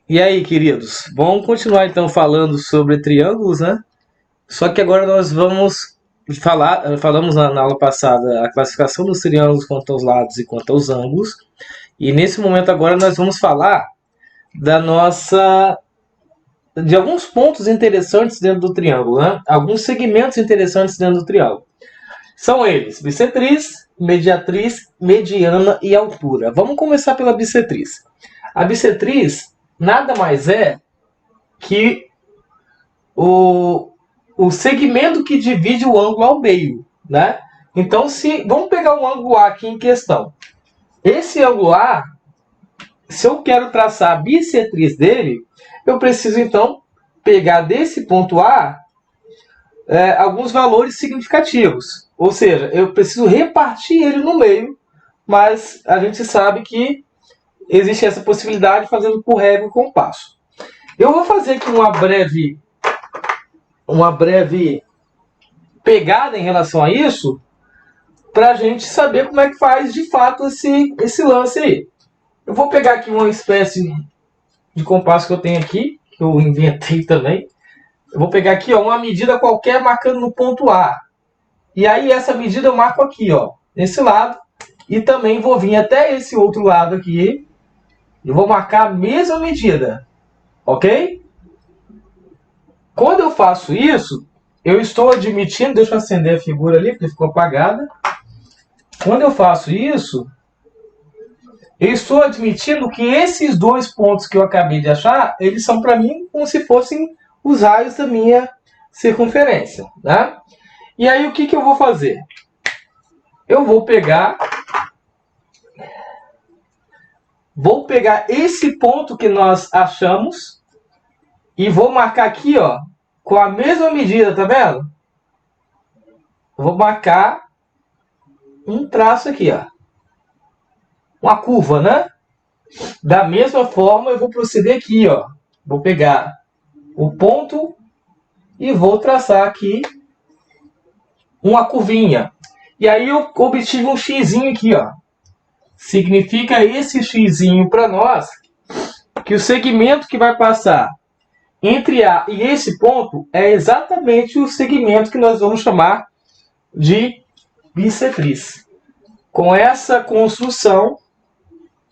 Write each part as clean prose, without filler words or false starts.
E aí, queridos? Vamos continuar então falando sobre triângulos, né? Só que agora nós vamos falamos na aula passada a classificação dos triângulos quanto aos lados e quanto aos ângulos. E nesse momento agora nós vamos falar da nossa de alguns pontos interessantes dentro do triângulo, né? Alguns segmentos interessantes dentro do triângulo. São eles: bissetriz, mediatriz, mediana e altura. Vamos começar pela bissetriz. A bissetriz nada mais é que o, o segmento que divide o ângulo ao meio, né? Então, se vamos pegar o ângulo A aqui em questão. Esse ângulo A, se eu quero traçar a bissetriz dele, eu preciso então pegar desse ponto A alguns valores significativos. Ou seja, eu preciso repartir ele no meio, mas a gente sabe que existe essa possibilidade fazendo por régua e compasso. Eu vou fazer aqui uma breve pegada em relação a isso, para a gente saber como é que faz de fato esse lance aí. Eu vou pegar aqui uma espécie de compasso que eu tenho aqui, que eu inventei também. Eu vou pegar aqui uma medida qualquer marcando no ponto A. E aí essa medida eu marco aqui, nesse lado. E também vou vir até esse outro lado aqui. E vou marcar a mesma medida. Ok? Quando eu faço isso, eu estou admitindo, deixa eu acender a figura ali, porque ficou apagada. Quando eu faço isso, eu estou admitindo que esses dois pontos que eu acabei de achar, eles são para mim como se fossem os raios da minha circunferência. Né? E aí o que eu vou fazer? Eu vou pegar esse ponto que nós achamos e vou marcar aqui, com a mesma medida, tá vendo? Vou marcar um traço aqui, uma curva, né? Da mesma forma, eu vou proceder aqui, Vou pegar o ponto e vou traçar aqui uma curvinha. E aí eu obtive um xizinho aqui, Significa esse xizinho para nós que o segmento que vai passar entre A e esse ponto é exatamente o segmento que nós vamos chamar de bissetriz. Com essa construção,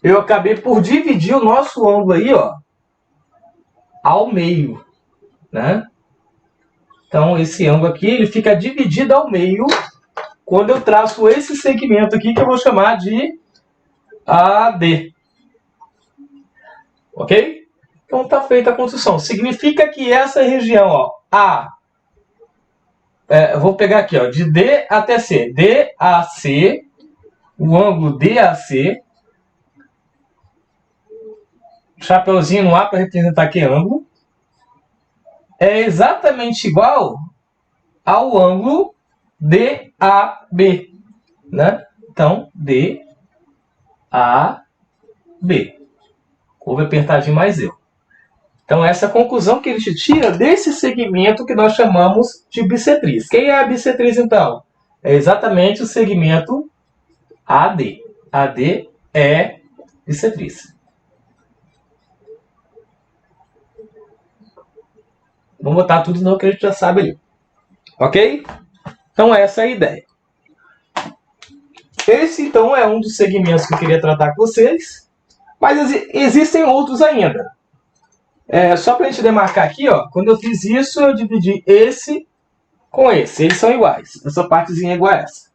eu acabei por dividir o nosso ângulo aí, ao meio, né? Então, esse ângulo aqui, ele fica dividido ao meio quando eu traço esse segmento aqui, que eu vou chamar de AD. Ok? Então, está feita a construção. Significa que essa região, eu vou pegar aqui, de D até C. DAC, o ângulo DAC, chapeuzinho no A para representar que ângulo, é exatamente igual ao ângulo DAB, né? Então, DAB. Houve apertadinho mais eu. Então, essa é a conclusão que a gente tira desse segmento que nós chamamos de bissetriz. Quem é a bissetriz, então? É exatamente o segmento AD. AD é bissetriz. Vamos botar tudo no que a gente já sabe ali. Ok? Então, essa é a ideia. Esse, então, é um dos segmentos que eu queria tratar com vocês. Mas existem outros ainda. Só para a gente demarcar aqui, quando eu fiz isso, eu dividi esse com esse. Eles são iguais. Essa partezinha é igual a essa.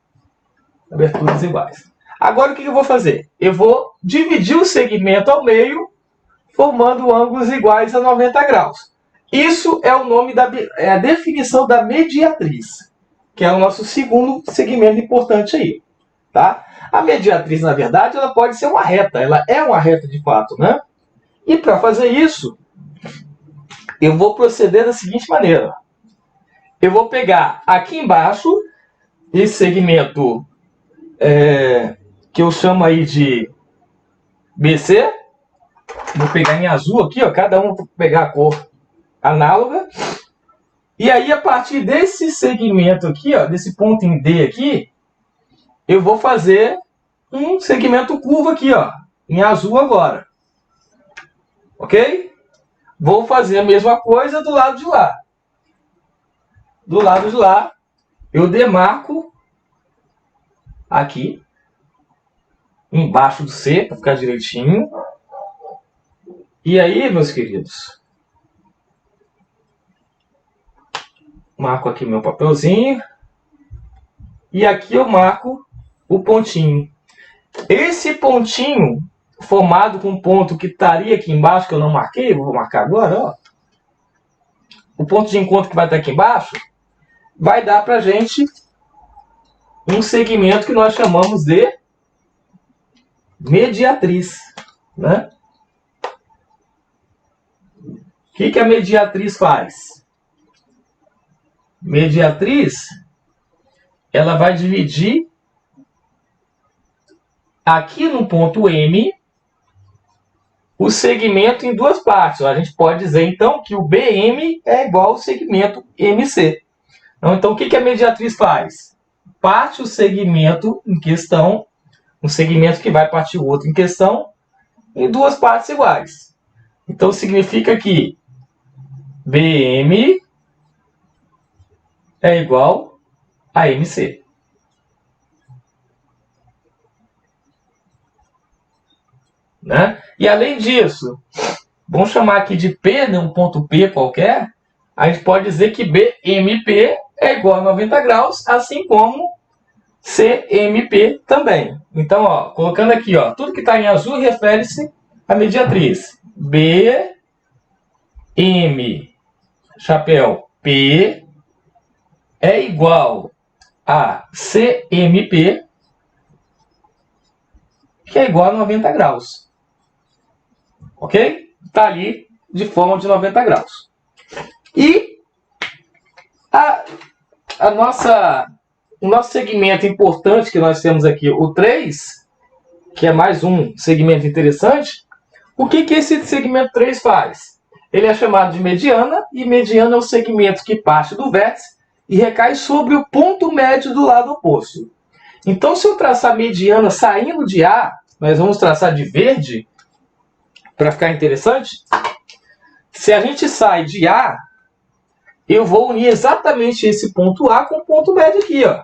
Aberturas iguais. Agora, o que eu vou fazer? Eu vou dividir o segmento ao meio, formando ângulos iguais a 90 graus. Isso é o nome é a definição da mediatriz, que é o nosso segundo segmento importante aí. Tá? A mediatriz, na verdade, ela pode ser uma reta. Ela é uma reta de fato, né? E para fazer isso, eu vou proceder da seguinte maneira. Eu vou pegar aqui embaixo esse segmento que eu chamo aí de BC. Vou pegar em azul aqui, cada um vou pegar a cor análoga. E aí, a partir desse segmento aqui, desse ponto em D aqui, eu vou fazer um segmento curvo aqui, em azul agora. Ok? Vou fazer a mesma coisa do lado de lá. Do lado de lá, eu demarco aqui, embaixo do C, para ficar direitinho. E aí, meus queridos, marco aqui meu papelzinho. E aqui eu marco o pontinho. Esse pontinho, formado com um ponto que estaria aqui embaixo, que eu não marquei, vou marcar agora, ó. O ponto de encontro que vai estar aqui embaixo, vai dar pra gente um segmento que nós chamamos de mediatriz, né? O que a mediatriz faz? Mediatriz, ela vai dividir aqui no ponto M o segmento em duas partes. A gente pode dizer então que o BM é igual ao segmento MC. Então o que a mediatriz faz? Parte o segmento em questão, um segmento que vai partir o outro em questão, em duas partes iguais. Então significa que BM é igual a MC. Né? E além disso, vamos chamar aqui de P, né, um ponto P qualquer, a gente pode dizer que BMP é igual a 90 graus, assim como CMP também. Então, ó, colocando aqui, ó, tudo que está em azul refere-se à mediatriz. BM, chapéu, P é igual a CMP, que é igual a 90 graus. Ok? Está ali de forma de 90 graus. E o nosso segmento importante que nós temos aqui, o 3, que é mais um segmento interessante, o que esse segmento 3 faz? Ele é chamado de mediana, e mediana é o segmento que parte do vértice e recai sobre o ponto médio do lado oposto. Então, se eu traçar mediana saindo de A, nós vamos traçar de verde, para ficar interessante. Se a gente sai de A, eu vou unir exatamente esse ponto A com o ponto médio aqui, ó.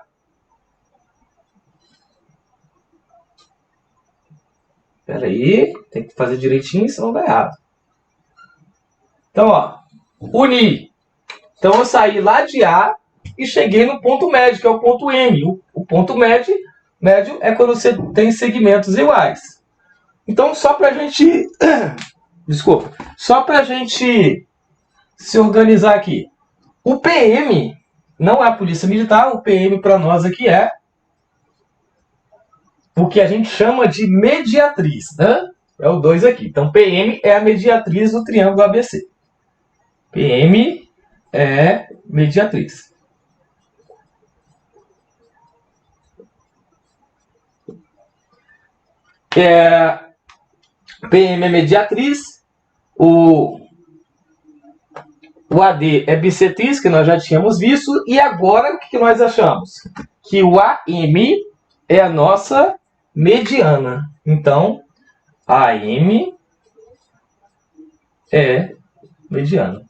Espera aí, tem que fazer direitinho, senão dá errado. Então, ó, uni. Então, eu saí lá de A e cheguei no ponto médio, que é o ponto M. O ponto médio é quando você tem segmentos iguais. Então, só para a gente... Desculpa. Só para a gente se organizar aqui. O PM não é a Polícia Militar, o PM para nós aqui é o que a gente chama de mediatriz, né? É o 2 aqui. Então, PM é a mediatriz do triângulo ABC. PM é mediatriz. PM é mediatriz. O AD é bissetriz, que nós já tínhamos visto. E agora, o que nós achamos? Que o AM é a nossa mediana. Então, AM é mediana.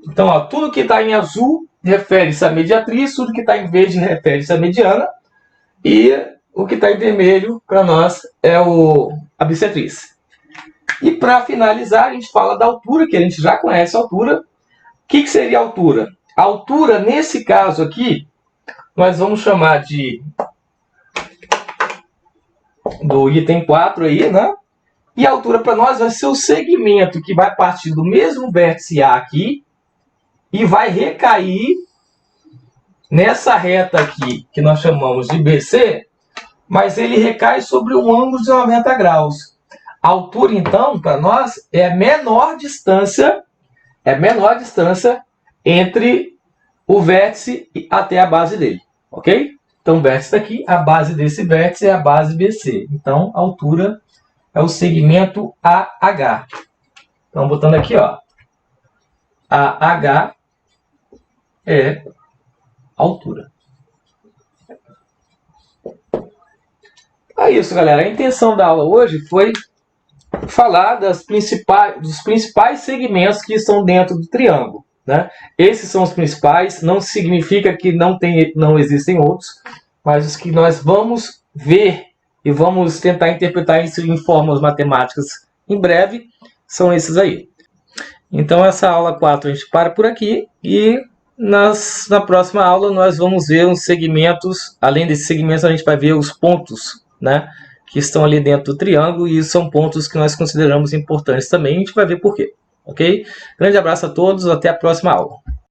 Então, ó, tudo que está em azul refere-se à mediatriz, tudo que está em verde refere-se à mediana, e o que está em vermelho, para nós, é a bissetriz. E para finalizar, a gente fala da altura, que a gente já conhece a altura. O que seria a altura? A altura, nesse caso aqui, nós vamos chamar do item 4 aí, né? E a altura para nós vai ser o segmento que vai partir do mesmo vértice A aqui e vai recair nessa reta aqui, que nós chamamos de BC, mas ele recai sobre um ângulo de 90 graus. A altura, então, para nós, é a menor distância entre o vértice até a base dele, ok? Então, o vértice daqui, a base desse vértice é a base BC. Então, a altura é o segmento AH. Então, botando aqui, ó, AH é a altura. É isso, galera. A intenção da aula hoje foi falar dos principais segmentos que estão dentro do triângulo, né? Esses são os principais, não significa que não existem outros, mas os que nós vamos ver e vamos tentar interpretar isso em formas matemáticas em breve são esses aí. Então essa aula 4 a gente para por aqui e na próxima aula nós vamos ver os segmentos, além desses segmentos a gente vai ver os pontos, né, que estão ali dentro do triângulo e são pontos que nós consideramos importantes também, a gente vai ver por quê, ok? Grande abraço a todos, até a próxima aula.